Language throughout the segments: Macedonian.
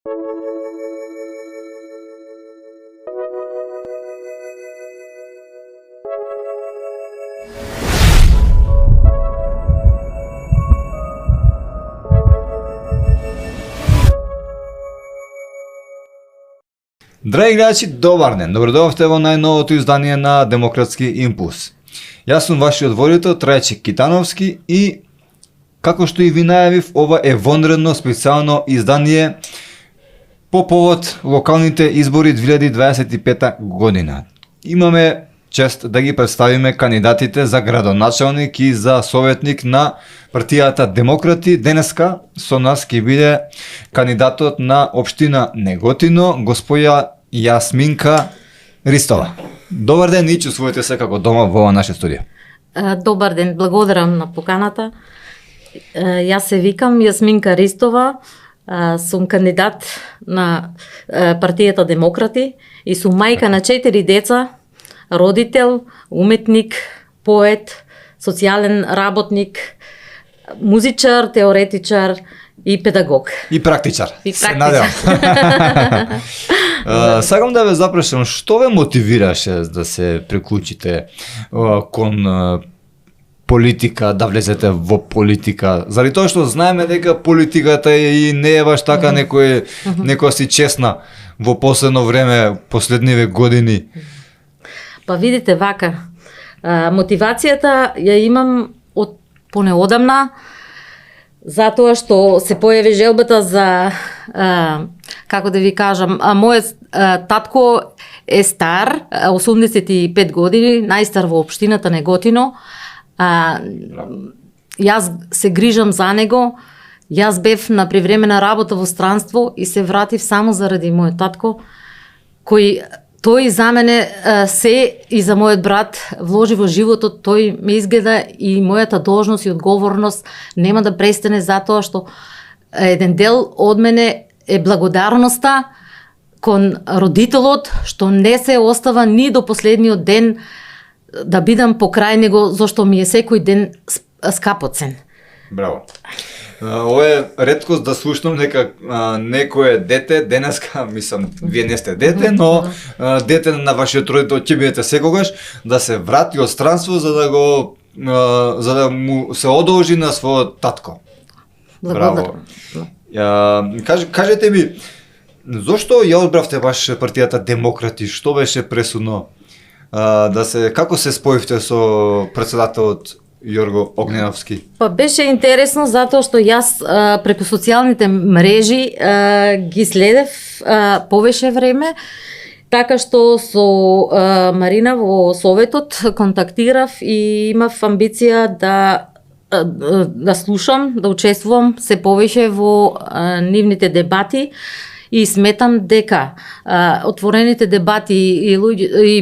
Драги гледачи, добар ден! Добродојавте во најновото издание на Демократски импулс. Јас сум вашиот водител Трајче Китановски и, како што и ви најавив, ова е вонредно специјално издание по повод локалните избори 2025 година. Имаме чест да ги представиме кандидатите за градоначалник и за советник на партијата Демократи. Денеска со нас ќе биде кандидатот на општина Неготино, госпоја Јасминка Ристова. Добар ден и чувствувате се како дома во наше студио. Добар ден, благодарам на поканата. Јас се викам Јасминка Ристова, сум кандидат на партијата Демократи и сум мајка на 4 деца, родител, уметник, поет, социјален работник, музичар, теоретичар и педагог. И практичар. Се надевам. Сакам да ве запрашам, што ве мотивираше да се приклучите кон политика, да влезете во политика? Заради тоа што знаеме дека политиката и не е баш така некоја си честна во последно време, последниве години. Па видите вака, мотивацијата ја имам од понеодамна, затоа што се појави желбата за, како да ви кажам, мојот татко е стар, 85 години, најстар во општината Неготино. Јас се грижам за него, јас бев на привремена работа во странство и се вратив само заради мојот татко, кој тој за мене се и за мојот брат вложи во животот, тој ме изгледа и мојата должност и одговорност нема да престане затоа што еден дел од мене е благодарноста кон родителот што не се остава ни до последниот ден да бидам покрај него, зашто ми е секој ден скапоцен. Браво. Ова е реткост да слушнам дека некое дете денеска, мислам, вие не сте дете, но дете на вашиот родител ќе бидете секогаш, да се врати од странство за да му се одолжи на својот татко. Браво. Кажете ми, зошто ја одбравте баш партијата Демократи? Што беше пресудно како се споивте со председателот Јорго Огненовски? Па беше интересно затоа што јас преку социјалните мрежи ги следев повеќе време, така што со Марина во советот контактирав и имав амбиција да слушам, да учествувам се повеќе во нивните дебати. И сметам дека отворените дебати и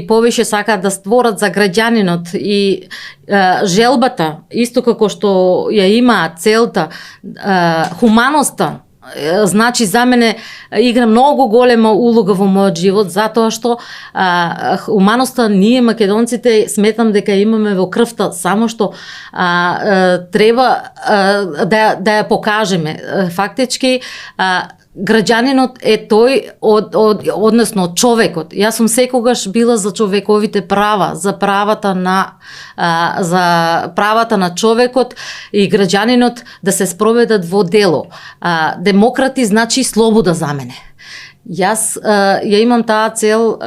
повеќе сакаат да створат за граѓанинот и желбата, исто како што ја има целта, хуманоста, значи за мене игра многу голема улога во мојот живот, затоа што хуманоста ние македонците сметам дека имаме во крвта, само што треба да ја покажеме. Фактички граѓанинот е тој односно човекот. Јас сум секогаш била за човековите права, за правата на човекот и граѓанинот да се спроведат во дело. Демократи значи слобода за мене. Јас ја имам таа цел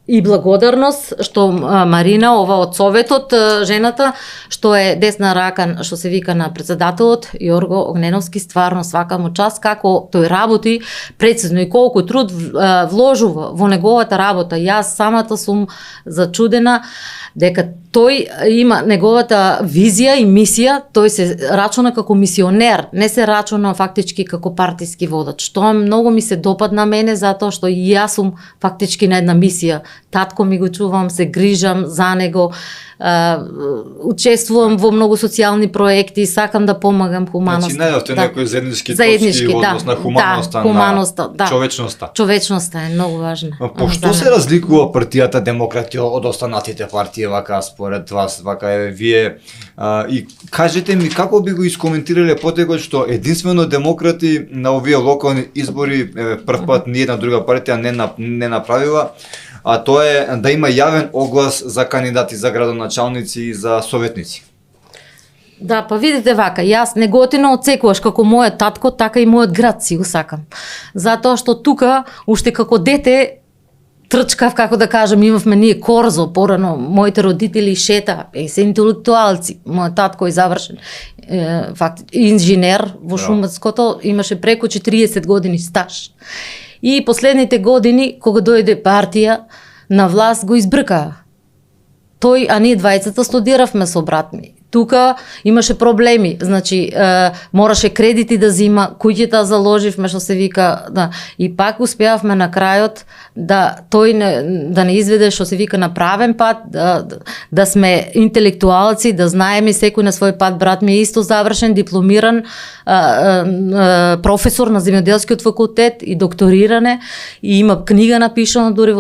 и благодарност што Марина, ова од советот, жената, што е десна рака, што се вика на председателот, Јорго Огненовски, стварно свака му час како тој работи прецизно и колку труд вложува во неговата работа. Јас самата сум зачудена дека тој има неговата визија и мисија, тој се рачуна како мисионер, не се рачуна фактички како партиски водач. Тоа многу ми се допадна мене затоа што и јас сум фактички на една мисија татко ми го чувам, се грижам за него, учествувам во многу социјални проекти, сакам да помагам хуманоста. Значи најавте некој заеднички точки однос на хуманоста, на човечноста. Човечноста е многу важна. По што се разликува партијата Демократи од останатите партии вака според вас, вака вие и кажете ми како би го искоментирале потекот што единствено Демократи на овие локални избори прв пат ни една друга партија не направила, а тоа е да има јавен оглас за кандидати за градоначалници и за советници. Да, па видите вака, јас неготино отсекуваш како мојот татко, така и мојот град си го сакам. Затоа што тука, уште како дете, трчкав, како да кажем, имавме ние корзо, порано моите родители шета, се интелектуалци, мојот татко е завршен инженер во шумското, имаше преку 40 години стаж. И последните години, кога дојде партија на власт, го избркаа. Тој, а ние двајцата студиравме со брат ми. Тука имаше проблеми, значи мораше кредити да зима, куќата заложивме, што се вика, да, и пак успеавме на крајот да тој да не изведе што се вика на правен пат, да сме интелектуалци, да знаеме секој на свој пат. Брат ми е исто завршен, дипломиран професор на земјоделскиот факултет и докториране, и има книга напишана дури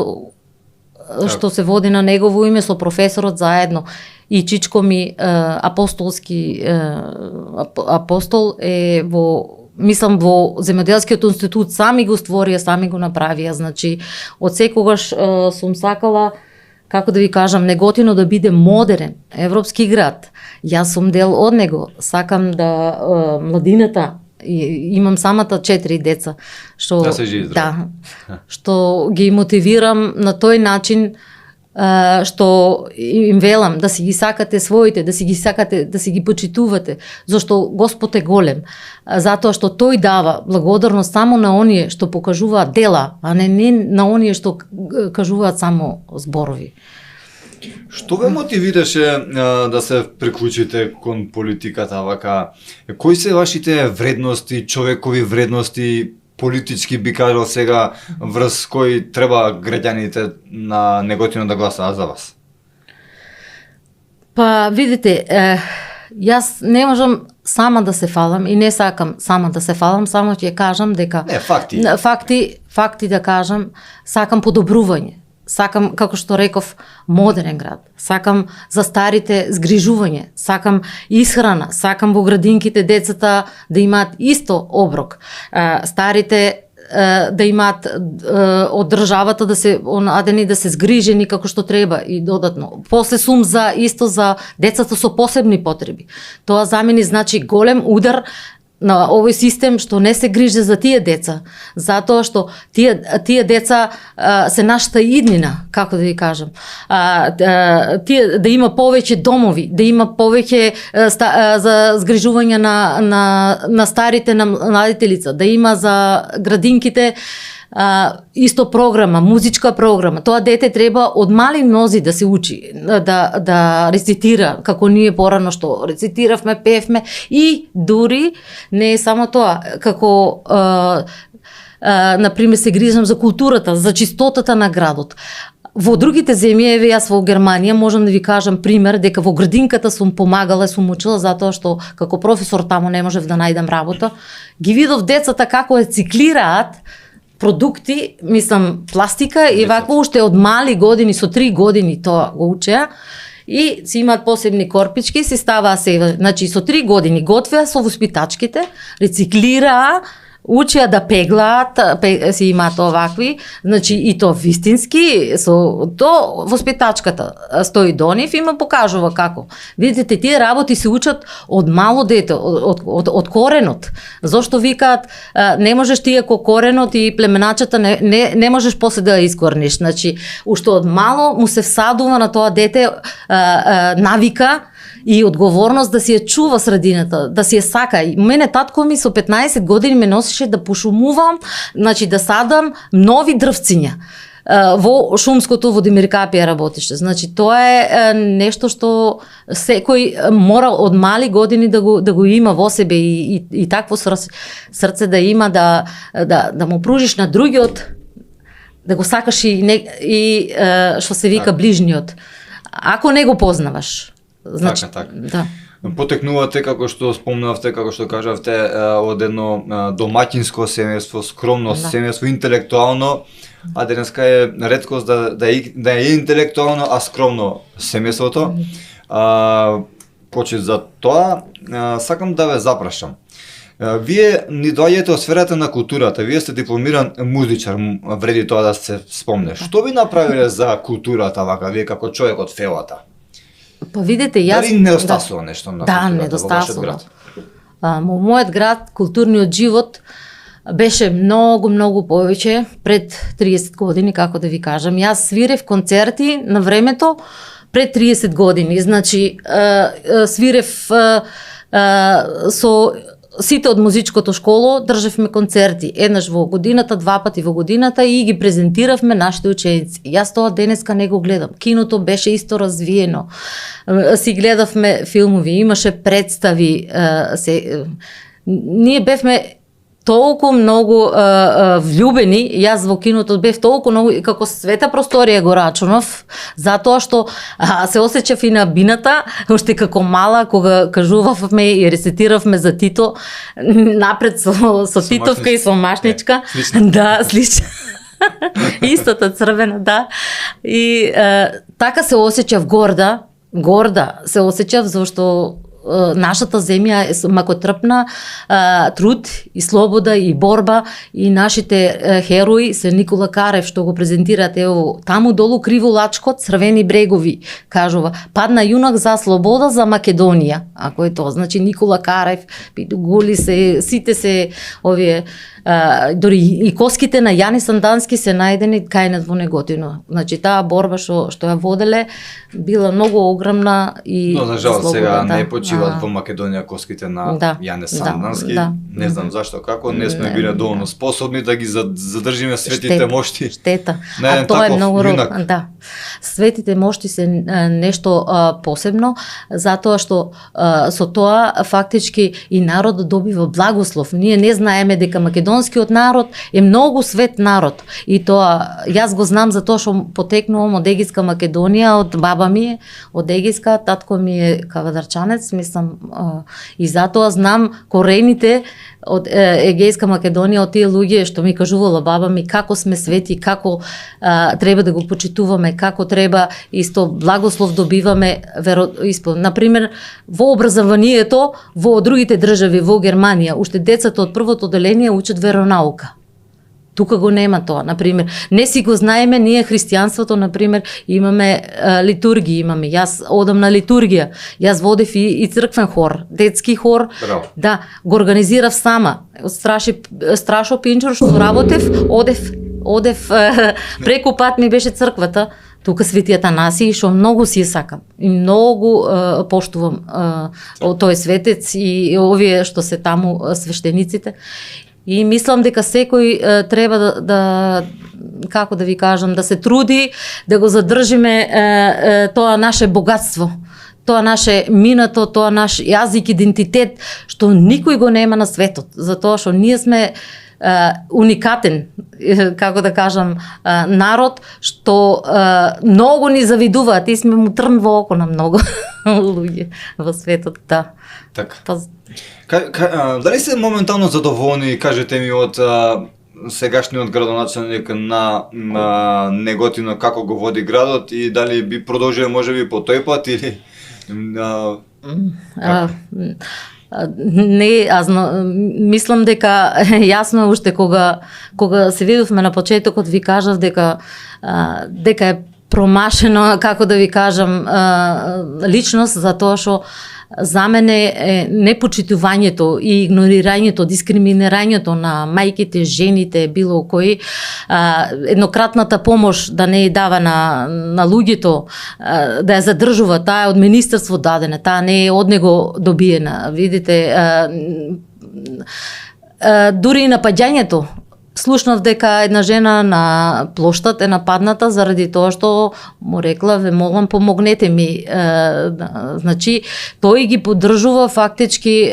што се води на негово име со професорот заедно. И чичко ми апостолски апостол е мислам во земјоделскиот институт, сами го створија, сами го направија. Значи од секогаш сум сакала, како да ви кажам, неготино да биде модерен европски град. Јас сум дел од него. Сакам да младината, имам самата 4 деца, што да се живи здраво. Да, што ги мотивирам на тој начин, што им велам да си ги сакате своите, да си ги сакате, да си ги почитувате, зашто Господ е голем. Затоа што тој дава благодарност само на оние што покажуваат дела, а не на оние што кажуваат само зборови. Што ве мотивираше да се приклучите кон политиката вака? Кои се вашите вредности, човекови вредности, политички би кажал сега, врз кои треба граѓаните на неготино да гласаат за вас? Па видите, јас не можам сама да се фалам и не сакам сама да се фалам, само ќе кажам дека факти да кажам, сакам подобрување. Сакам, како што реков, модерен град. Сакам за старите згрижување, сакам исхрана, сакам во градинките децата да имаат исто оброк. Старите да имаат од државата да се онадени, да се згрижени како што треба и додатно. После сум за децата со посебни потреби. Тоа за мене значи голем удар на овој систем што не се грижи за тие деца, затоа што тие деца се нашата иднина, како да ви кажам. Тие да има повеќе домови, да има повеќе за згрижување на старите, на младите лица, да има за градинките исто програма, музичка програма. Тоа дете треба од мали нози да се учи, да рецитира, како ние порано што рецитиравме, певме, и дури не е само тоа, како например се грижам за културата, за чистотата на градот. Во другите земји, јас во Германија, можам да ви кажам пример дека во градинката сум помагала, сум учила, затоа што како професор таму не можев да најдам работа. Ги видов децата како рециклираат продукти, мислам пластика, и вакво уште од мали години, со 3 години тоа го учеа, и си имаат посебни корпички, си ставаа се, значи со 3 години готвеа со воспитачките, рециклираа, учеа да пеглаат, си имаат овакви, значи и то вистински, со то воспитачката стои до нив и ме покажува како. Видите, тие работи се учат од мало дете, од коренот. Зошто викаат, не можеш ти ако коренот и племеначата не можеш после да ја искорниш. Значи, уште од мало му се всадува на тоа дете навика и одговорност да си ја чува средината, да си ја сака. И мене татко ми со 15 години ме носеше да пошумувам, значи да садам нови дрвциња. Во шумското, во Демиркапија работеше. Значи тоа е нешто што секој мора од мали години да го има во себе и такво срце да има, да му пружиш на другиот да го сакаш и што се вика ближниот. Ако не го познаваш. Значи, така. Да. Потекнувате, како што спомнавте, како што кажавте, од едно домаќинско семејство, скромно семејство, интелектуално, а денеска е реткост да е интелектуално, а скромно семејството. Почит за тоа, сакам да ве запрашам. Вие ни доаѓате од сферата на културата, вие сте дипломиран музичар, вреди тоа да се спомне. Што би направиле за културата вака, вие како човек од фелата? Па видите, јас... Дали недостасува нешто на културата во вашиот град? Мојот град, културниот живот беше многу повеќе пред 30 години, како да ви кажам. Јас свирев концерти на времето пред 30 години. Значи, свирев со сите од музичкото школо, држевме концерти еднаш во годината, два пати во годината и ги презентиравме нашите ученици. Јас тоа денеска не го гледам. Киното беше исто развиено. Си гледавме филмови, имаше представи. Ние бевме толку многу влюбени, јас во киното бев толку многу, како света просторија го рачунав, затоа што се осеќав и на бината, уште како мала, кога кажувавме и рецитиравме за Тито, напред со Титовка и со Машничка. Да, слично. Истата црвена, да. И така се осеќав горда се осеќав, зашто нашата земја е макотрпна, труд и слобода и борба, и нашите херои се Никола Карев што го презентираат, ево таму долу криво лачкот, црвени брегови, кажува, падна јунак за слобода за Македонија. Ако е тоа, значи Никола Карев, Питугули се, сите се овие, дори и коските на Јани Сандански се најдени кајнат во Неготино. Значи таа борба што ја воделе била многу огромна и но за жал сега не почиваат во Македонија коските на Јане Сандански. Не знам зашто, како не сме биле доволно способни да ги задржиме светите мошти. Штета. А тоа е многу да. Светите мошти се нешто посебно, затоа што со тоа фактички и народот добива благослов. Ние не знаеме дека македонскиот народ е многу свет народ. И тоа јас го знам затоа што потекнувам од Егијска Македонија, од баба ми е од Егијска, татко ми е кавадарчанец, мислам, и затоа знам корените од Егејска Македонија, од тие луѓе што ми кажувала баба ми, како сме свети, како треба да го почитуваме, како треба исто благослов добиваме, например, во образованието во другите држави, во Германија, уште децата од првото оделение учат веронаука. Тука го нема тоа, например. Не си го знаеме, ние христијанството, например, имаме литургија, имаме. Јас одам на литургија. Јас водев и црквен хор, детски хор. Браво. Да, го организирав сама. Од Страшо Пинчур што работев, одев преку пат ми беше црквата. Тука Свети Атанасија, што многу си ја сакам и многу поштувам тој светец и овие што се таму свештениците. И мислам дека секој треба да како да ви кажам, да се труди да го задржиме тоа наше богатство, тоа наше минато, тоа наш јазик, идентитет, што никој го нема на светот, затоа што ние сме уникатен, како да кажам, народ, што многу ни завидуваат и сме му трн во око на многу луѓе во светот, да. Така. Дали се моментално задоволни, кажете ми, од сегашниот градоначелник на Неготино, како го води градот и дали би продолжил можеби по тој пат или не, аз мислам дека јасно уште кога се видовме на почетокот, ви кажав дека е промашено, како да ви кажам, личност, затоа што за мене е непочитувањето и игнорирањето, дискриминирањето на мајките, жените, било кои, еднократната помош да не ја дава на луѓето, да ја задржува, таа е од министерство дадена, таа не е од него добиена. Видите, дури и напаѓањето слушнав дека една жена на плоштад е нападната заради тоа што му рекла, ве молам, помогнете ми. Значи, тој ги поддржува фактички,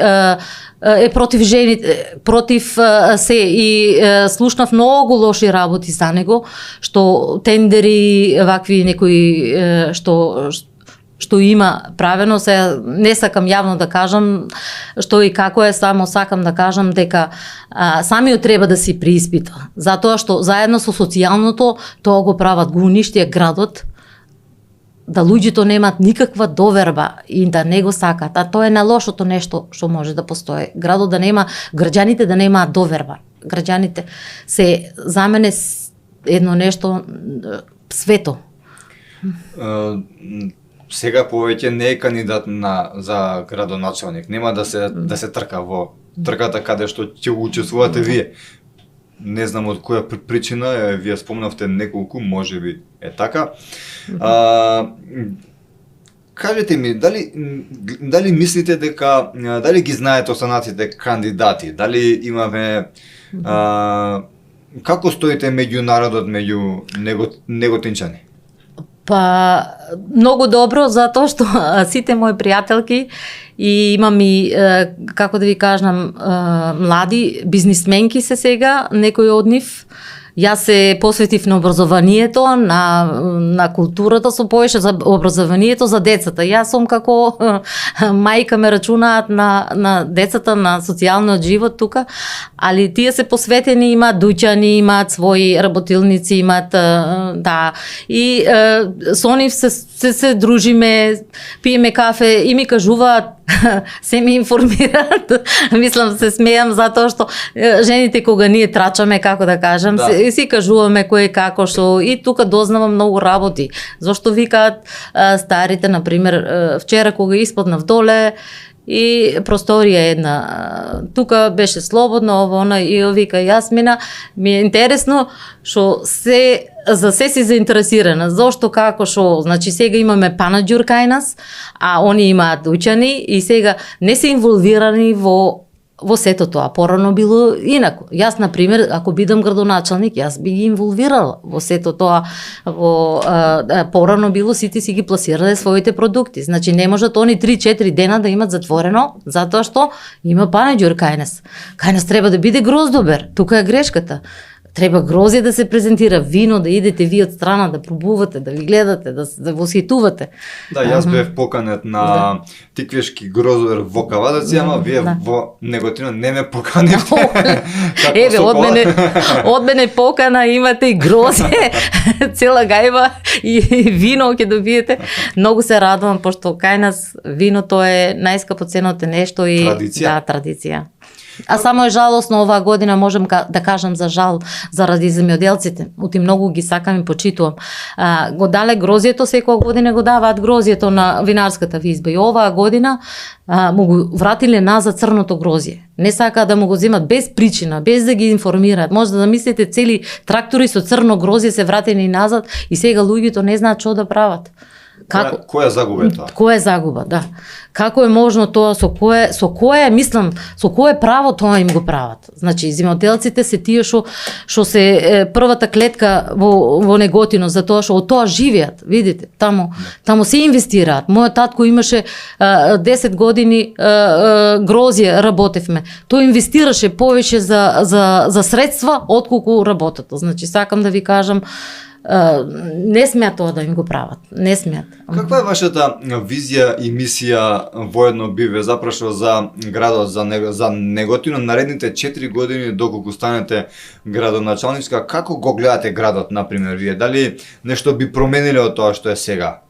е против жените, против се, и слушнав многу лоши работи за него, што тендери, вакви некои што има правено. Се не сакам јавно да кажам што и како е, само сакам да кажам дека самиот треба да си прииспита, затоа што заедно со социјалното тоа го прават, го уништија градот, да луѓето немаат никаква доверба и да не го сакат, а тоа е најлошото нешто што може да постои. Градот да нема, граѓаните да немаат доверба. Граѓаните се за мене едно нешто свето. Сега повеќе не е кандидат за градоначалник. Нема да се трка во трката каде што ќе учествувате вие. Не знам од која причина, вие спомнавте неколку, можеби е така. Кажете ми, дали мислите дека, дали ги знаете останатите кандидати, дали имаме, како стоите меѓу народот, меѓу неготинчани? Па, многу добро, затоа што сите мои пријателки и имам и, како да ви кажам, млади бизнисменки се сега, некои од нив. Јас се посветив на образованието, на културата, со повеќе за образованието за децата. Јас сум како мајка, ме рачунаат на децата, на социјалниот живот тука, али тие се посветени, имаат дуќани, имаат своји работилници, имаат, да, и со нив се дружиме, пиеме кафе и ми кажуваат, се ми информираат. Мислам, се смејам затоа што жените кога ние трачаме, како да кажам, да, си кажуваме кој како што, и тука дознавам многу работи. Зошто викаат старите, например, вчера кога испаднав доле и просторија една, тука беше слободно, ово, она, и вика, јас ми е интересно што за се си заинтересирана. Зошто, како, што, значи сега имаме панаџур кај нас, а они имаат учени и сега не се инволвирани во сето тоа. Порано било инако. Јас, например, ако бидам градоначалник, јас би ги инволвирала во сето тоа. Порано било сите си ги пласирале своите продукти. Значи не можат они 3-4 дена да имат затворено, затоа што има панаџур кај нас. Кај нас треба да биде гроздобер. Тука е грешката. Треба грозје да се презентира, вино, да идете вие од страна, да пробувате, да ви гледате, да восхитувате. Да, јас бев поканет на тиквешки гроздобер во Кавадаци, ама вие во Неготино не ме поканивте. Еве, од мене покана, имате и грозје, цела гајба и вино ќе добиете. Многу се радувам, пошто кај нас виното е најскапоценото нешто и традиција. А само е жалосно оваа година, можам да кажам за жал, заради земјоделците. Ути многу ги сакам и почитувам. Го дале грозјето, секоја година го даваат грозјето на винарската визба. И оваа година му го вратиле назад црното грозје. Не сака да му го земат без причина, без да ги информираат. Може да мислите цели трактори со црно грозје се вратени назад и сега луѓето не знаат што да прават. Која загуба е тоа? Која загуба, да. Како е можно тоа, со кое право тоа им го прават? Значи, земјоделците се тие што се првата клетка во Неготино, затоа што од тоа живеат, видите, таму се инвестираат. Мојот татко имаше 10 години грозје работевме. Тој инвестираше повеќе за средства отколку работата. Значи, сакам да ви кажам, не смеат тоа да им го прават. Не смеат. Каква е вашата визија и мисија воедно биве запрашува за градот, за Неготино наредните 4 години доколку станете градоначалничка? Како го гледате градот, например, вие? Дали нешто би промениле од тоа што е сега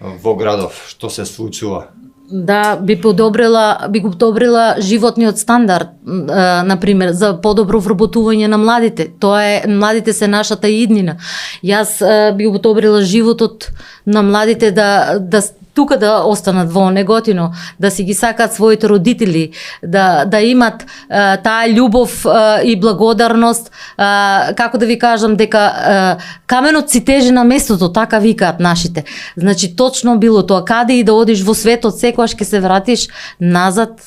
во градов, што се случува? Да, би го подобрила животниот стандард, например, за подобро вработување на младите. Младите се нашата иднина. Јас би го подобрила животот на младите да тука да останат во Неготино, да си ги сакаат своите родители, да имат таа љубов и благодарност, како да ви кажам, дека каменот си тежи на местото, така викаат нашите. Значи точно било тоа, каде и да одиш во светот, секогаш ќе се вратиш назад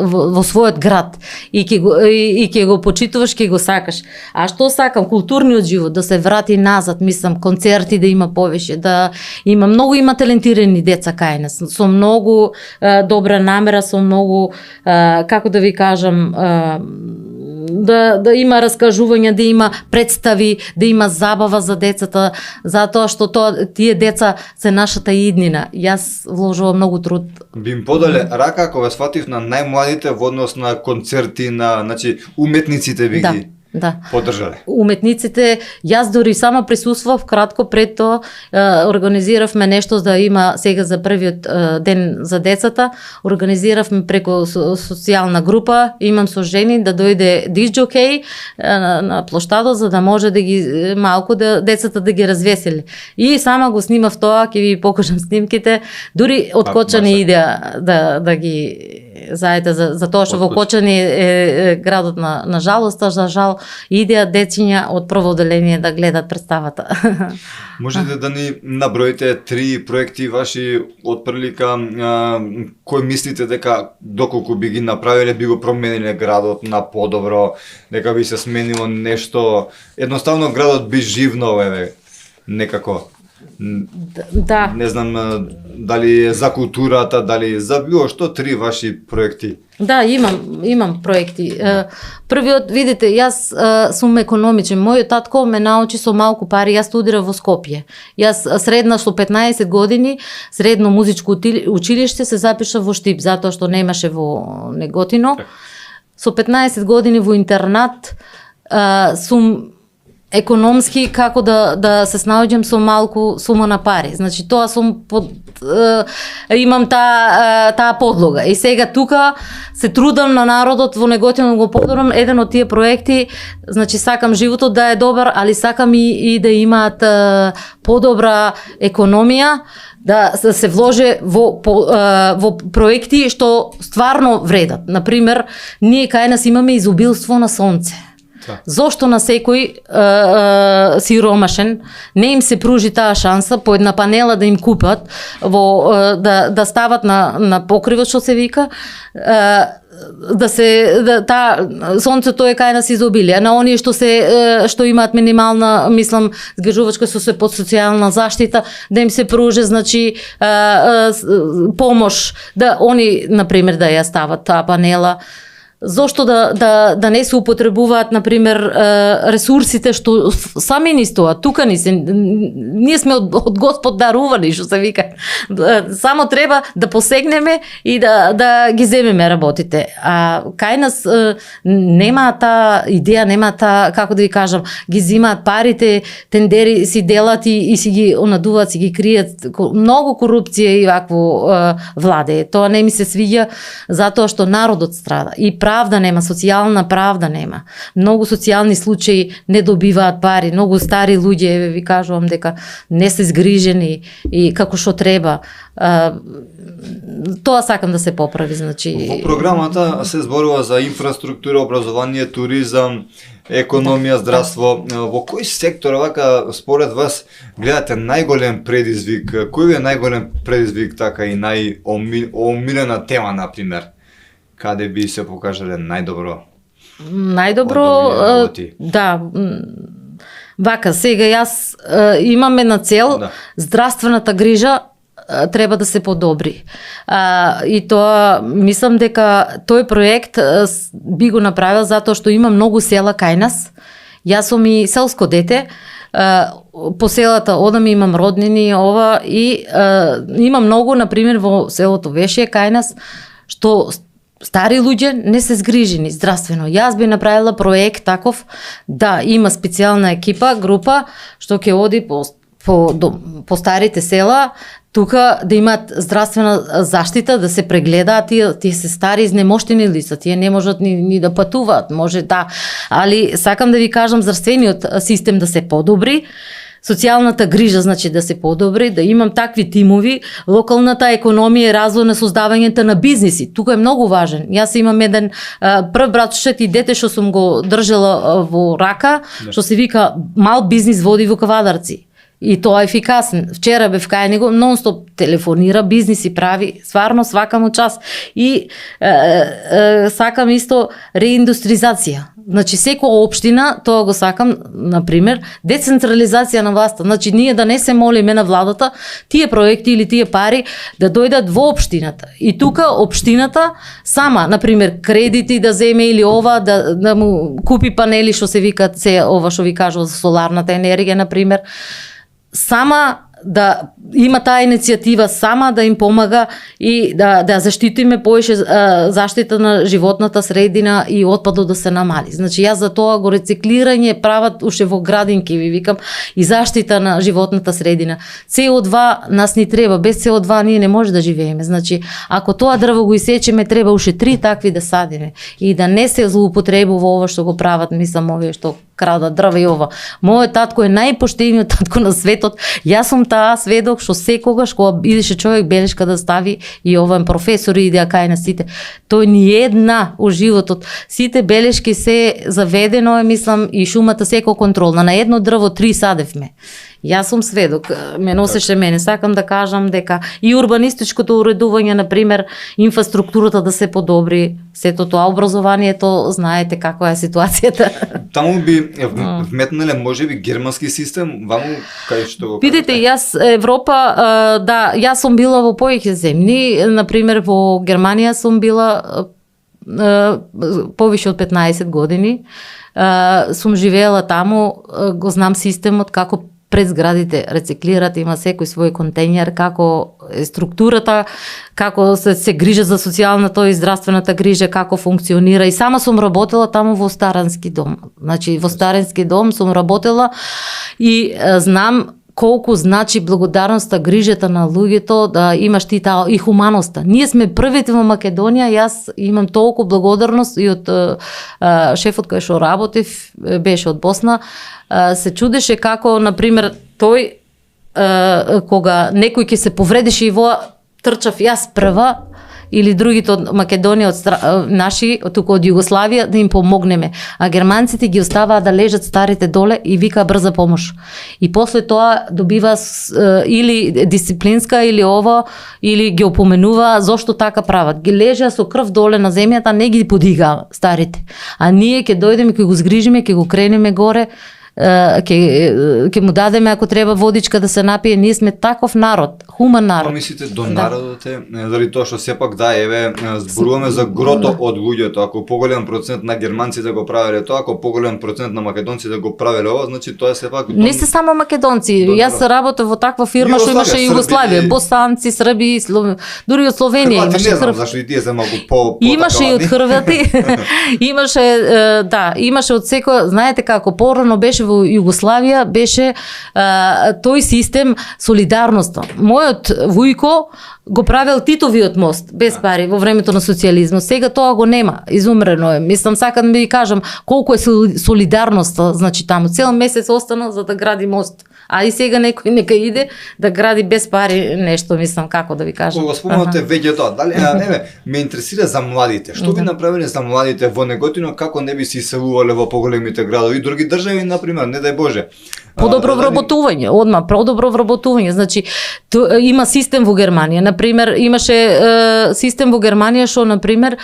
во својот град и ќе го почитуваш, ќе го сакаш. А што сакам? Културниот живот да се врати назад, мислам, концерти да има повеќе, да има талентирани деца кај нас, со многу добра намера, со многу, како да ви кажам, да има раскажување, да има представи, да има забава за децата, затоа што тие деца се нашата иднина. Јас вложувам многу труд. Би им подале рака, ако ве сватив, на најмладите во однос на концерти, значи уметниците би ги поддржале. Уметниците, јас дори сама присуствував кратко пред тоа, организиравме нешто да има сега за првиот ден за децата, организиравме преку социјална група, имам со жени да дојде дисџокеј на плоштадот за да може да ги малку децата да ги развесели. И сама го снимав тоа, ќе ви покажам снимките, дури од Кочани идеја да ги заедно за тоа што во Кочани е градот на жалоста, за жал идеја дечиња од прво одделение да гледат представата. Можете да ни наброите 3 проекти ваши од прилика, кој мислите дека доколку би ги направиле, би го промениле градот на подобро, дека би се сменило нешто, едноставно градот би живнал некако. Да. Не знам дали е за културата, дали за било што, 3 ваши проекти. Да, имам проекти. Првиот, видите, јас сум економичен. Мојот татко ме научи со малку пари, јас студирав во Скопје. Јас средна со 15 години, средно музичко училиште, се запишав во Штип, затоа што немаше во Неготино. Со 15 години во интернат сум економски како да се снаоѓам со малку сума на пари. Значи тоа сум имам таа подлога. И сега тука се трудам на народот во Неготино го подобрам. Еден од тие проекти, значи сакам животот да е добар, али сакам и да имаат подобра економија, да се вложи во проекти што стварно вредат. Например, ние кај нас имаме изобилство на сонце. Зошто на секој сиромашен не им се пружи таа шанса по една панела да им купат да стават на покривот, што се вика, сонцето е кај нас изобилие. На оние што имаат минимална, мислам, згрижувачка со се под социјална заштита, да им се пружи, значи помош, да они, например, да ја стават таа панела. Зошто да не се употребуваат, например, ресурсите што сами ни стоат, тука ние сме од Господ дарувани, што се вика. Само треба да посегнеме и да ги земеме работите. А кај нас нема таа идеја, нема таа, како да ви кажам, ги зимаат парите, тендери си делат и си ги онадуваат, си ги кријат. Многу корупција и вакво владе. Тоа не ми се свиѓа, затоа што народот страда. И правда нема, социјална правда нема. Многу социјални случаи не добиваат пари, многу стари луѓе, ви кажувам дека не се згрижени и како што треба. Тоа сакам да се поправи, значи. Во програмата се зборува за инфраструктура, образование, туризам, економија, здравство. Во кој сектор вака според вас гледате најголем предизвик? Кој ви е најголем предизвик, така и најомилена тема, например? Каде би се покажале најдобро? Најдобро, да. Вака, сега јас имам една цел, здравствената грижа треба да се подобри. И тоа, мислам дека тој проект би го направил затоа што има многу села кај нас. Јас сум и селско дете, по селата одам, имам роднини и има многу, например, во селото Вешие кај нас, што стари луѓе не се згрижени здравствено. Јас би направила проект таков, да има специјална екипа, група, што ќе оди по старите села, тука да имаат здравствена заштита, да се прегледаат, тие се стари изнемоштени лица, тие не можат ни да патуваат, може да, али сакам да ви кажам здравствениот систем да се подобри, социјалната грижа, значи да се подобри, да имам такви тимови, локалната економија и развој на создавањето на бизниси. Тука е многу важен. Јас имам еден прв братушет и дете што сум го држала во рака, што се вика мал бизнис води во Кавадарци. И тоа е ефикасен. Вчера бев кај него, нон-стоп телефонира, бизниси прави, стварно свака му час. И сакам исто реиндустризација. Значи секоја општина, тоа го сакам, например, децентрализација на власта. Значи ние да не се молиме на владата, тие проекти или тие пари да дојдат во општината. И тука општината сама, например, кредити да земе или ова, да му купи панели што се викат, се ова што ви кажував за соларната енергија, например, сама да има таа иницијатива, сама да им помага и да заштитиме поише заштита на животната средина и отпадот да се намали. Значи јас за тоа го рециклирање прават уште во градинки, ви викам, и заштита на животната средина. CO2 нас ни треба, без CO2 ние не може да живееме. Значи ако тоа дрво го исечеме, треба уште 3 такви да садиме и да не се злоупотребува ова што го прават, мислам, овие што крадат дрва и ова. Мојот татко е најпоштениот татко на светот. Јас сум таа сведок што секогаш кога идеше човек белешка да стави и овој професор иде кај на сите. Тој ни една у животот. Сите белешки се заведено е, мислам, и шумата секој контролна. На едно дрво 3 садевме. Јас сум сведок, ме носеше мене. Сакам да кажам дека и урбанистичкото уредување, например, инфраструктурата да се подобри, сето тоа, образованието, знаете каква е ситуацијата. Таму би вметнале можеби германски систем, ваму кај што го Видите, јас Европа, да, јас сум била во повеќе земји, например во Германија сум била повише од 15 години. Сум живеела таму, го знам системот како пред зградите рециклират, има секој свој контејнер, како е структурата, како се грижа за социјалната и здравствената грижа, како функционира. И сама сум работела таму во старански дом. Значи во старински дом сум работела и знам колку значи благодарноста, грижата на луѓето, да имаш ти таа и хуманоста. Ние сме првите во Македонија, јас имам толку благодарност и од шефот кој што работев, беше од Босна, се чудеше како, например, тој кога некој ќе се повредеше и во трчав јас прва, или другите од Македонија, од наши, тука од Југославија, да им помогнеме. А германците ги оставаат да лежат старите доле и вика брза помош. И после тоа добива или дисциплинска, или ова, или ги опоменува зошто така прават. Ги лежа со крв доле на земјата, не ги подига старите. А ние ќе дојдеме, ќе го згрижиме, ќе го кренеме горе, ќе му дадеме ако треба водичка да се напие. Ние сме таков народ, хуман народ. Помислите до народот е, заради тоа што сепак да, еве, зборуваме за грото од луѓето. Ако поголем процент на германците го правеле тоа, ако поголем процент на македонците го правеле ова, значи тоа е сепак Не се само македонци. Јас работев во таква фирма што имаше Југославија, босанци, срби, дури од Словенија имаше. Не знам зашто и тие се малку по имаше и од Хрвати. Имаше, да, имаше од секој, знаете како порано беше во Југославија, беше тој систем солидарноста. Мојот вујко го правел Титовиот мост без пари во времето на социјализмот. Сега тоа го нема, изумрено е. Мислам, сакам да ви кажам колку е солидарноста, значи таму цел месец остана за да гради мост. А и сега некој нека иде да гради без пари нешто, мислам, како да ви кажам. Кога спомнате веќе тоа, дали ме интересира за младите. Што би направиле за младите во Неготино, како не би се иселувале во поголемите градови и други држави, например, не дај Боже. Подобро вработување, одма, подобро вработување. Значи, има систем во Германија. Например, имаше систем во Германија што, например,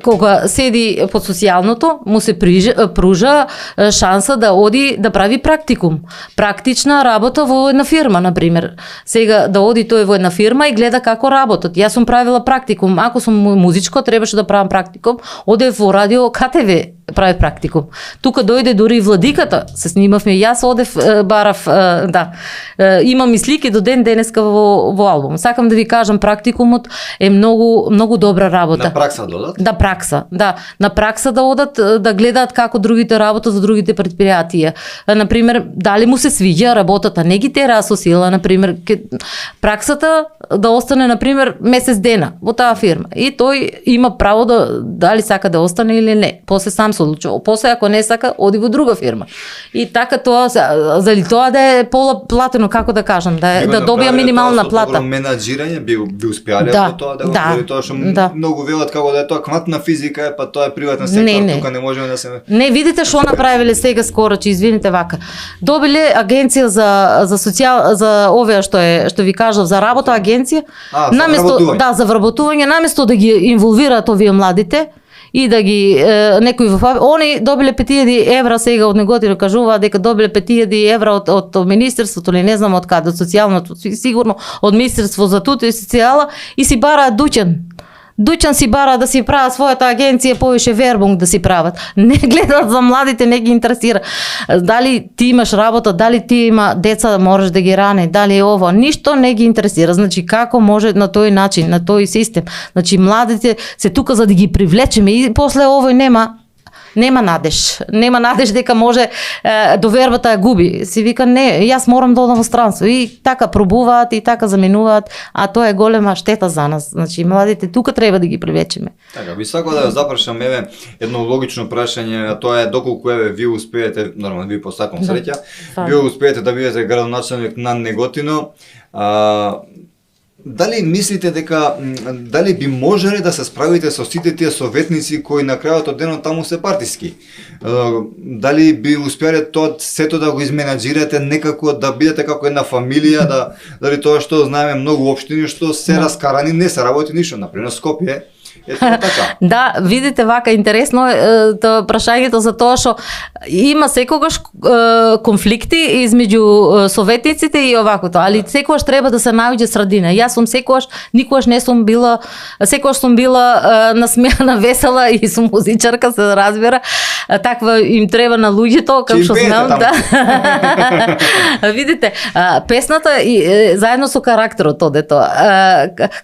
кога седи под социјалното, му се пружа шанса да оди да прави практикум. Практична работа во една фирма, например. Сега да оди тој во една фирма и гледа како работат. Јас сум правила практикум. Ако сум музичко, требаше да правам практикум. Оде во радио КТВ прави практикум. Тука дојде дури и владиката, се снимавме, јас одев, барав, да. Имам и слики до ден денеска во албум. Сакам да ви кажам, практикумот е многу добра работа. На пракса додат? Да, пракса, да. На пракса да одат, да гледаат како другите работат за другите предпријатија. Например, дали му се свиѓа работата, не ги тера со сила, например, праксата да остане, например, месец дена во таа фирма. И тој има право да дали сака да остане или не. После сам се одлучува. После ако не сака, оди во друга фирма. И така тоа зали тоа да е полаплатено, како да кажам, да добија минимална плата. Добро менаџирање би успеале Да, тоа да да, го тоа што да. многу велат како да е тоа квантна физика е, па тоа е приватна сектор, тука не можеме да се. Не, видите што направиле сега скоро, че извините вака. Добиле агенција за овие што ви кажав, за работа агенција, за вработување, наместо да ги инволвираат овие младите и да ги некои они добиле 5000 евра сега од неготино кажуваат дека добиле 5000 евра од министерството или не знам од каде, од социјалното, сигурно од министерство за туто и социјала и си бараат Дуќан си бара да си прават својата агенција, повише вербунг да си прават. Не гледат за младите, не ги интересира. Дали ти имаш работа, дали ти има деца, можеш да ги рани, дали ово, ништо не ги интересира. Значи како може на тој начин, на тој систем. Значи младите се тука за да ги привлечеме и после овој нема надеж. Нема надеж дека може довербата ја губи. Си вика не, јас морам да одам во странство. И така пробуваат и така заменуваат, а тоа е голема штета за нас. Значи младите тука треба да ги привлечеме. Така, би сакал да запрашам едно логично прашање, а тоа е доколку вие успеете, нормално ви посакам среќа, вие успеете да бидете градоначелник на Неготино, дали мислите дека дали би можеле да се справите со сите тие советници кои на крајот од денот таму се партиски? Дали би успеале тоа сето да го изменаџирате некако да бидете како една фамилија, дали тоа што знаеме многу општини што се раскарани, не се работи ништо, например Скопје. Така. Да, видите вака интересно е прашањето за тоа што има секогаш конфликти измеѓу советниците и овакото, али секогаш треба да се наоѓе средина. Јас сум никогаш не сум била, секогаш сум била насмеана, весела и сум музичарка, се разбира. Таква им треба на луѓето, како што знам, да. Видите, песната заедно со карактерот оде тоа.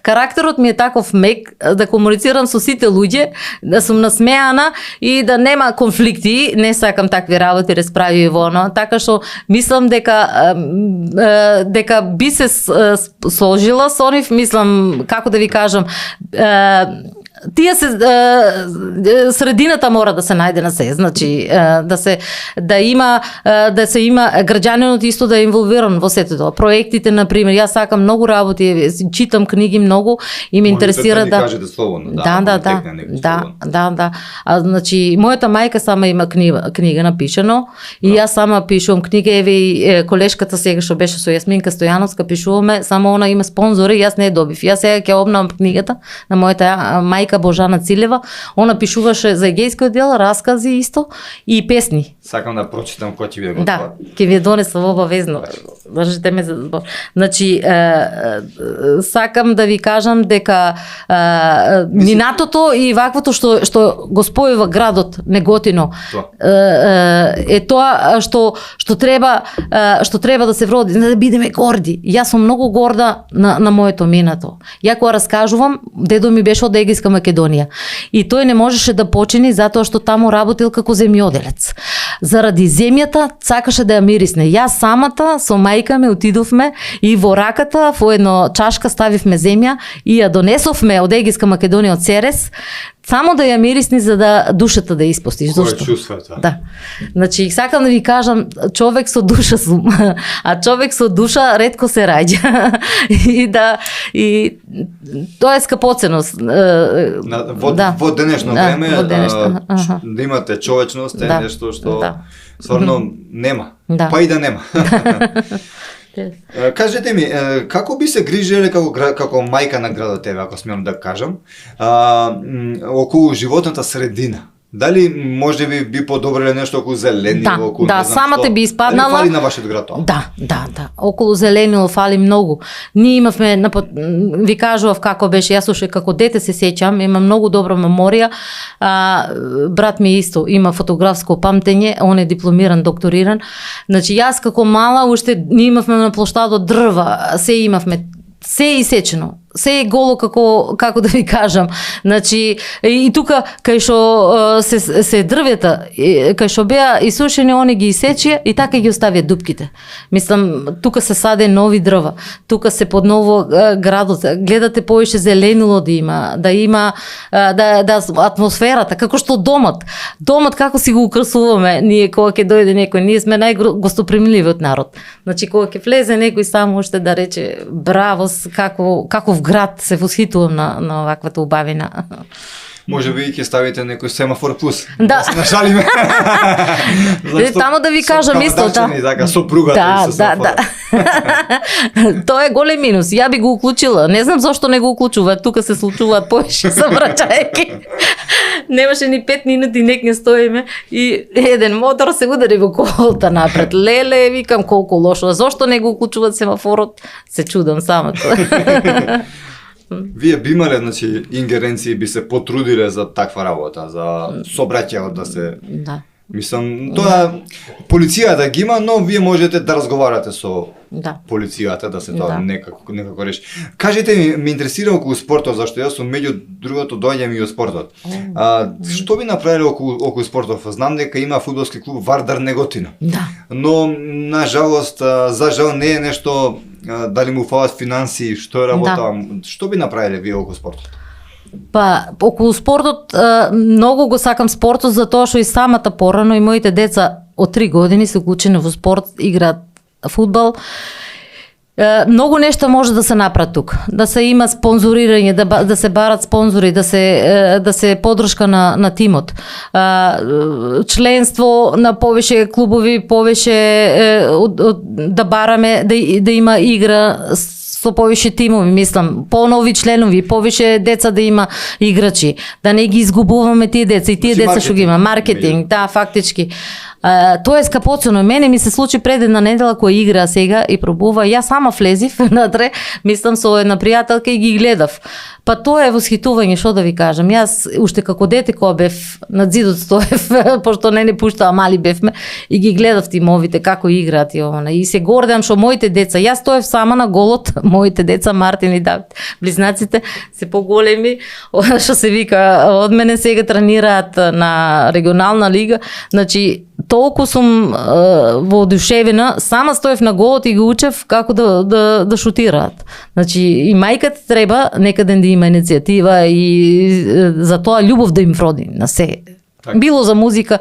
Карактерот ми е таков мек да комуницирам со сите луѓе, да сум насмеана и да нема конфликти, не сакам такви работи расправи во оно, така што мислам дека би се сложила со нив, мислам, како да ви кажам, тие се средината мора да се најде на се, значи да има граѓанинот исто да е инволвиран во сето тоа. Проектите на пример, јас сакам многу работи, читам книги многу и ме интересира да кажете слободно, да. Значи мојата мајка сама има книга напишано и јас сама пишувам книга, еве колешката сега што беше со Јасминка Стојановска пишуваме, само она има спонзори, јас не ја добив. Јас сега ќе обновам книгата на мојата мајка Божана Цилева, она пишуваше за егејскиот дел, раскази исто и песни. Сакам да прочитам кој ќе биде готова. Да, ќе ви донесам обавезно. Можете ме значи сакам да ви кажам дека минатото и ваквото што го спојува градот Неготино е тоа што треба да се вроди, да бидеме горди. Јас сум многу горда на моето минато. Ја кога раскажувам, дедо ми беше од Егејска Македонија и тој не можеше да почини затоа што таму работил како земјоделец. Заради земјата сакаше да ја мирисне. Јас самата со мајка ми отидовме и во раката во едно чашка ставивме земја и ја донесовме од Егејска Македонија од Серес, само да ја мирисни за да душата да испустиш. Зошто? Да. Значи, сакам да ви кажам, човек со душа сум, а човек со душа ретко се раѓа. и тоа е скапоценост. Во денешно време да имате човечност е нешто што стварно нема. Па и да нема. Кажете ми, како би се грижеле како мајка на градот, ако смеам да кажам, околу животната средина? Дали може би подобриле нешто околу зеленило, околу не знам самата би испаднала. Дали фали на вашиот град тоа? Да. Околу зеленило фали многу. Ние имавме, ви кажував како беше, јас уште како дете се сеќам, има многу добра меморија. Брат ми исто има фотографско памтење, он е дипломиран, докториран. Значи јас како мала уште ние имавме на плоштадот дрва, се имавме, се исечено. се е голо како да ви кажам. Значи и тука кај што се дрвета, кај што беа исушени, они ги исечија и така ги оставија дупките. Мислам, тука се саде нови дрва, тука се подново градот, гледате повеќе зеленило да има атмосферата, како што домот како си го украсуваме ние кога ќе дојде некој, ние сме најгостопримливиот народ. Значи кога ќе влезе некој само уште да рече браво, каков град, се восхитувам на оваквата убавина. Може би ќе ставите некој семафор плюс. Да се нашалиме. Таму да ви кажам исто, така, со пругата и со семафорот. Тоа е голем минус. Ја би го уклучила. Не знам зошто не го уклучуваат. Тука се случуваат повеќе самраќајки. Немаше ни 5 минути, нек не стоиме и еден мотор се удари во колата напред. Леле, викам колку лошо. Зошто не го уклучуваат семафорот? Се чудам самата. Вие би имале, значи, ингеренции, би се потрудиле за таква работа, за собраќајот да се... Да. Мислам, тоа полицијата ги има, но вие можете да разговарате со полицијата, да се тоа некако реши. Кажете ми, ме интересира околу спортот, зашто јас сум меѓу другото доаѓам и од спортот. Што би направиле околу спортот? Знам дека има фудбалски клуб Вардар Неготино. Да. Но на жалост, за жал не е нешто, дали му фалат финанси, што е работа, што би направиле вие околу спортот? Па, околу спортот, многу го сакам спортот, затоа што и самата порано и моите деца од 3 години се уклучени во спорт, играат фудбал. Многу нешта може да се направи тук. Да се има спонзорирање, да се барат спонзори, да се подршка на тимот. Членство на повеќе клубови, повеќе да бараме да има игра со повеќе тимови, мислам, понови членови, повеќе деца да има играчи, да не ги изгубуваме тие деца и тие деца што ги има, маркетинг, да, фактички. Тоа е скапоцено. Мене ми се случи пред една недела која игра сега и пробува. Јас сама влезив внатре, мислам со една пријателка и ги гледав. Па тоа е восхитување, што да ви кажам. Јас уште како дете кога бев на зидот стоев, пошто не пуштаа, мали бевме, и ги гледав тимовите како играат и она. И се гордеам што моите деца, јас стоев сама на голот, моите деца Мартин и Давид, близнаците се поголеми, што се вика, од мене сега тренираат на регионална лига. Значи толку сум воодушевена, сама стоев на голот и го учев како да шутираат. Значи и мајката треба некаден да има иницијатива и за тоа љубов да им вроди на се. Так. Било за музика,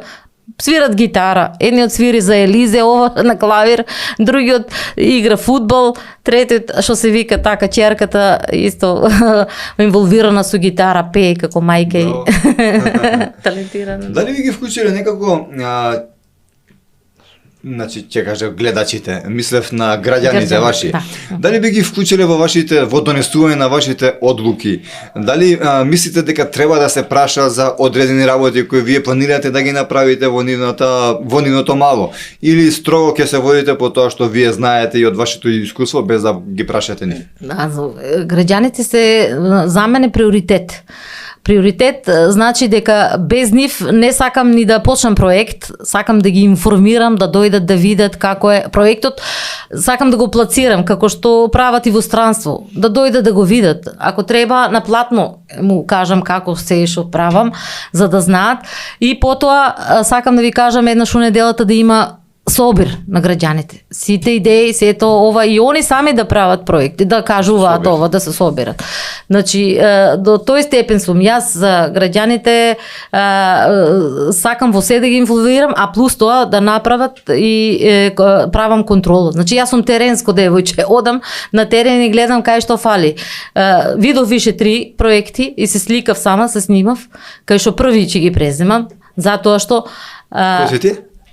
свират гитара, едниот свири за Елизе, ова на клавир, другиот игра фудбал, третиот што се вика така ќерката исто инволвирана со гитара, пее како мајка и талентирана. Дали ви ги вклучиле некако значи, ќе кажа гледачите, мислев на граѓаните ваши. Да. Дали би ги вклучиле во донесување на вашите одлуки? Дали мислите дека треба да се праша за одредени работи кои вие планирате да ги направите во нивното мало? Или строго ќе се водите по тоа што вие знаете и од вашето искуство без да ги прашате ни? Граѓаните се за мене приоритет. Приоритет значи дека без нив не сакам ни да почнам проект, сакам да ги информирам, да дојдат да видат како е проектот, сакам да го плацирам како што прават и во странство, да дојдат да го видат. Ако треба на платно му кажам како се што правам, за да знаат, и потоа сакам да ви кажам еднаш у неделата да има собир на граѓаните. Сите идеи, сето ова и они сами да прават проекти, да кажуваат ова, да се собират. Значи, до тој степен сум јас за граѓаните, сакам во се да ги инволвирам, а плюс тоа да направат и правам контрола. Значи, јас сум теренско девојче, одам на терен и гледам кај што фали. Видов више 3 проекти и се сликав сама, се снимав, кај што први ќе ги преземам, затоа што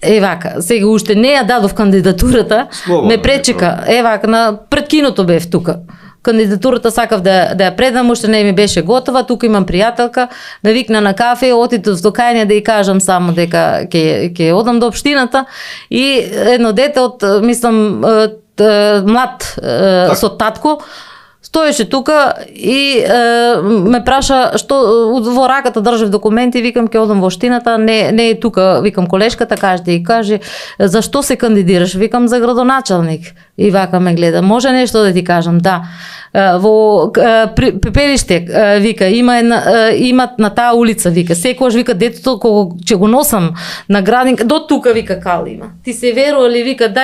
вака, сега уште не ја дадов кандидатурата, ме пречека. Вака, пред киното бев тука. Кандидатурата сакав да ја предам, уште не ми беше готова, тука имам пријателка, да викна на кафе, отидов до кајне да ја кажам само дека ќе одам до општината и едно дете од, мислам, млад со татко, стоеше тука и ме праша што во раката држав документи, викам ќе одам во општината, не е тука, викам колешката, каже зашто се кандидираш, викам за градоначалник. И вака ме гледа, може нешто да ти кажам, да. во Пепелиште, вика, имат на таа улица, вика, секогаш, вика, детето кога ќе го носам на градинка, до тука, вика, кал има. Ти се верували, вика,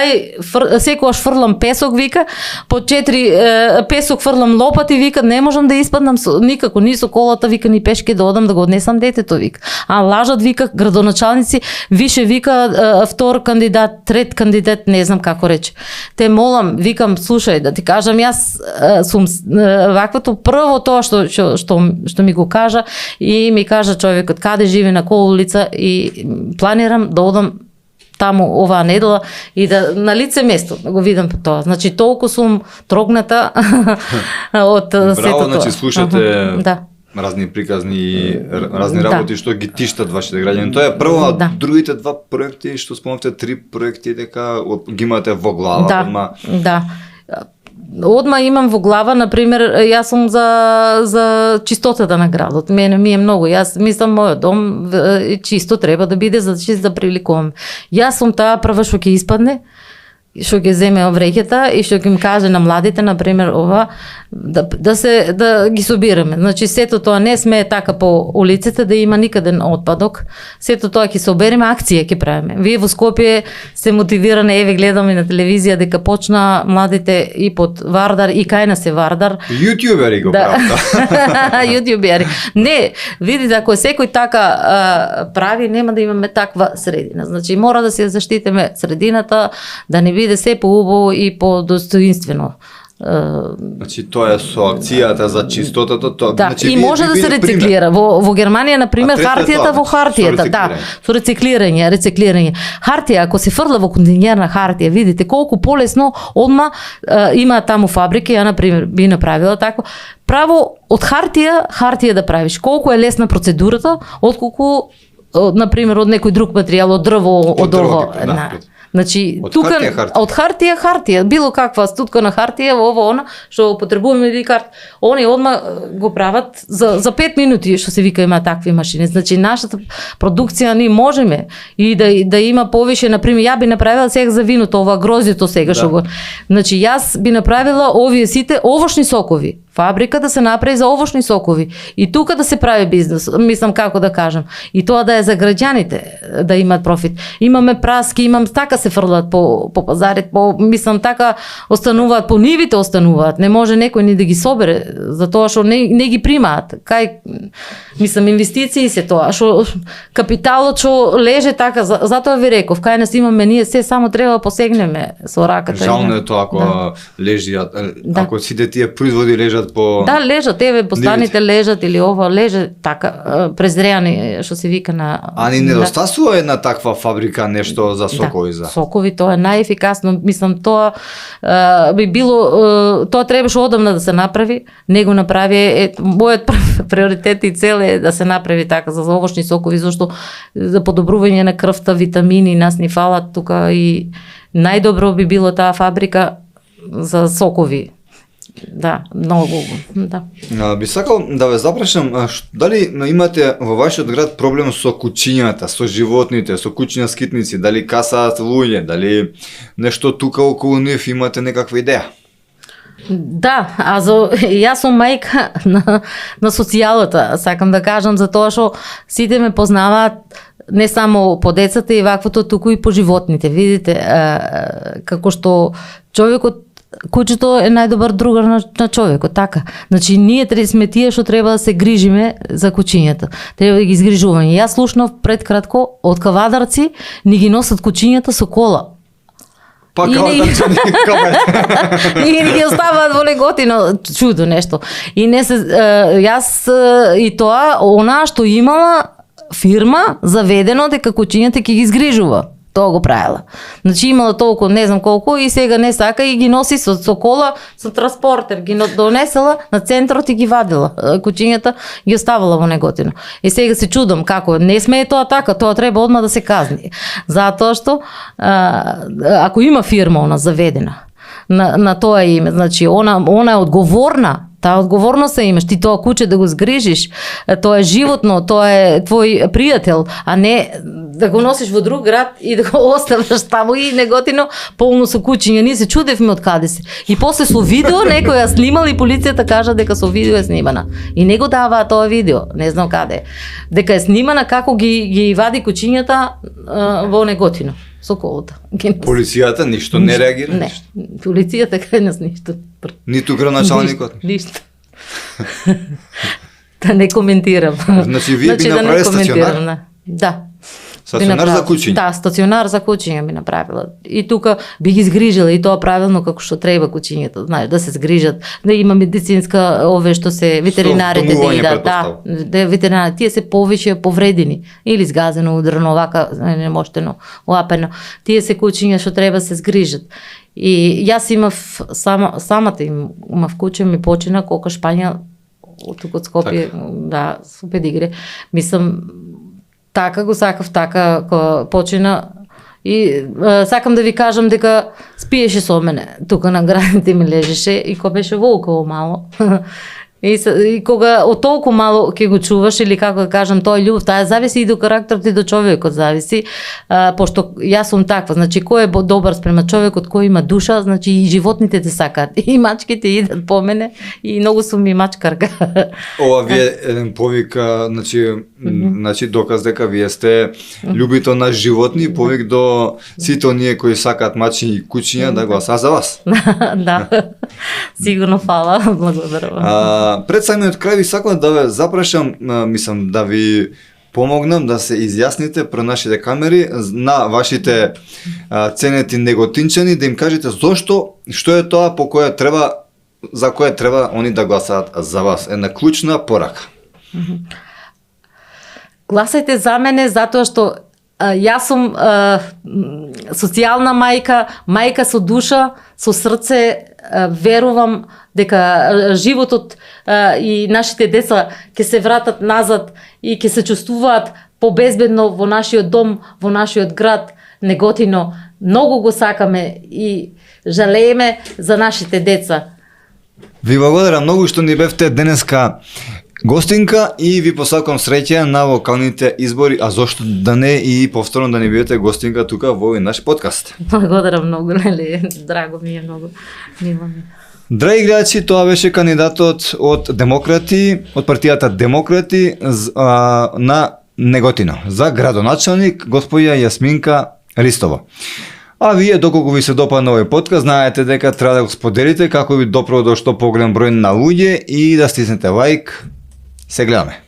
секогаш фрлам песок, вика, по 4 песок фрлам лопати, вика, не можам да испаднам никако, ни со колата, вика, ни пешки да одам да го однесам детето, вика. А лажат, вика, градоначалници, више, вика, втор кандидат, трет кандидат, не знам како рече. Те молам, викам, слушај, да ти кажам, јас сум ваквото прво тоа што ми го кажа и ми кажа човекот каде живе, на која улица, и планирам да одам таму оваа недела и да на лице место да го видам тоа. Значи толку сум трогната од сето тоа. Браво, значи слушате да. разни приказни, разни работи што ги тиштат вашите граѓани. Тоа е прво, а другите два проекти што спомнавте, 3 проекти дека ги имате во глава. Да. Одма имам во глава, например, јас сум за чистотата на градот. Мене ми е многу. Јас мислам мојот дом чисто треба да биде за чист да привлекувам. Јас сум таа прва што ќе испадне, што ќе земе вреќата и што ќе им каже на младите, например, ова да ги собираме. Значи сето тоа не сме така по улиците да има никаден отпадок. Сето тоа ќе собереме, акција ќе правиме. Вие во Скопје се мотивирани, еве гледаме на телевизија дека почна младите и под Вардар и кај нас е Вардар. Јутјубери го прават. Јутјубери. Не, видите, ако секој така прави, нема да имаме таква средина. Значи мора да се заштитиме средината, да не биде се поубаво и по-достоинствено. Значи тоа е со акцијата за чистотата, тоа. Да, значи, и може да се рециклира. Во Германија, например, хартијата во хартијата, со рециклирање. Хартија, ако се фрла во контейнерна хартија, видите колку полесно одма има таму фабрики, ја например би направила така. Право од хартија да правиш. Колку е лесна процедурата, отколку например од некој друг материјал, од дрво, од ово. Значи, тука од хартија, било каква стуткана хартија, ово она што употребуваме или карта. Они одма го прават за 5 минути, што се вика има такви машини. Значи нашата продукција ние можеме и да има повише, например, ја би направила сега за виното, ова грозјето сега што го. Значи јас би направила овие сите овошни сокови. Фабрика да се направи за овошни сокови и тука да се прави бизнес, мислам како да кажам. И тоа да е за граѓаните, да имат профит. Имаме праски, така се фрлат по пазарите, мислам така остануваат, по нивите остануваат. Не може некој ни да ги собере, затоа што не ги примаат. Мислам, инвестиции се тоа, што капиталот што леже така, затоа ви реков, кај нас имаме ние се само треба посегнеме со раката. Жално е тоа ако лежи, ако сите тие производи лежат по... Да, лежат, еве, постаните лежат или ова леже така, презреани, што се вика на... А ни недостасува една таква фабрика нешто за сокови? Да, сокови, тоа е најефикасно. Мислам, тоа би било... Тоа требаше одамна да се направи, не го направи. Мојот приоритет и цел е да се направи така за овошни сокови, зашто за подобрување на крвта, витамини, нас ни фалат тука и најдобро би било таа фабрика за сокови. Да, многу, да. Би сакал да ве запрашам, дали имате во вашиот град проблем со кучињата, со животните, со кучиња скитници, дали касаат луѓе, дали нешто тука околу нив имате некаква идеја? Да, јас сум мајка на социјалата, сакам да кажам, за тоа што сите ме познаваат не само по децата и ваквото, туку и по животните. Видите, како што човекот, кучето е најдобар другар на човекот, така. Значи, ние сме тие што треба да се грижиме за кучињата. Треба да ги изгрижуваме. Јас слушнав пред кратко, од кавадарци ни ги носат кучињата со кола. Па кавадарци и ни ги оставаат во Леготино, чудо нешто. И не се, јас и тоа, она што имала фирма, заведено дека кучињата ќе ги изгрижува. Тоа го правила. Значи имала толку, не знам колку, и сега не сака и ги носи со кола, со транспортер, ги донесела на центарот и ги вадила. Кучињата ги оставила во Неготино. И сега се чудам како, не смее тоа така, тоа треба одма да се казни. Затоа што, ако има фирма она заведена, на тоа име, значи она е одговорна таа одговорност имаш, ти тоа куче да го згрижиш, тоа е животно, тоа е твој пријател, а не да го носиш во друг град и да го оставаш таму и неготино полно со кучиња. Ние се чудевме од каде се. И после со видео некој ја снимал и полицијата кажа дека со видео е снимана. И не го даваа тоа видео, не знам каде. Дека е снимана како ги вади кучињата во неготино со колата. Полицијата ништо не реагира? Не, полицијата кај нас ништо. Ниту градоначалникот? Ништо. Да не коментирам. Значи, вие би направиле стационар? Да. Стационар за кучиња? Да, стационар за кучиња би направила. И тука би ги згрижила и тоа правилно како што треба кучињата, знаеш, да се згрижат, да има медицинска ове што се ветеринарите да идат, да ветеринарите тие се повеќе повредени или згазено, удрено, вака немоштено, лапено. Тие се кучиња што треба се згрижат. И јас имав самата имав куче, ми почина кока Шпања тук од Скопје, да, со педигре. Мислам така го сакав, така почина и сакам да ви кажам дека спиеше со мене. Тука на граните ми лежеше и кога беше волково мало. И кога од толку мало ќе го чуваш или како да кажам, тоа е љубов, таа зависи и до карактерот и до човекот зависи, пошто јас сум таква, значи кој е добар спрема човекот, кој има душа, значи и животните те сакаат, и мачките идат по мене и многу сум и мачкарка. Ова вие еден повик, значи доказ дека вие сте љубител на животни, повик до сите оние кои сакаат мачи и кучиња да гласаат за вас. Да. Сигурно фала, благодарам. Пред самиот крај ви сакам да ве запрашам, мислам да ви помогнам да се изјасните пред нашите камери на вашите ценети неготинчани, да им кажете зошто, што е тоа по кое треба, за кое треба они да гласаат за вас. Една клучна порака. Гласајте за мене затоа што јас сум социјална мајка со душа, со срце, верувам дека животот и нашите деца ќе се вратат назад и ќе се чувствуваат побезбедно во нашиот дом, во нашиот град, Неготино. Многу го сакаме и жалееме за нашите деца. Ви благодарам многу што ни бевте денеска гостинка и ви посакувам среќа на локалните избори, а зошто да не и повторно да ни бидете гостинка тука во овој наш подкаст. Благодарам многу, Леле, драго ми е многу. Драги гледачи, тоа беше кандидатот од Демократи, од партијата Демократи на Неготино за градоначалник госпоѓа Јасминка Ристова. А вие, доколку ви се допадна овој подкаст, знаете дека треба да го споделите како би допрало до што поголем број на луѓе и да стиснете лајк. Се гледаме.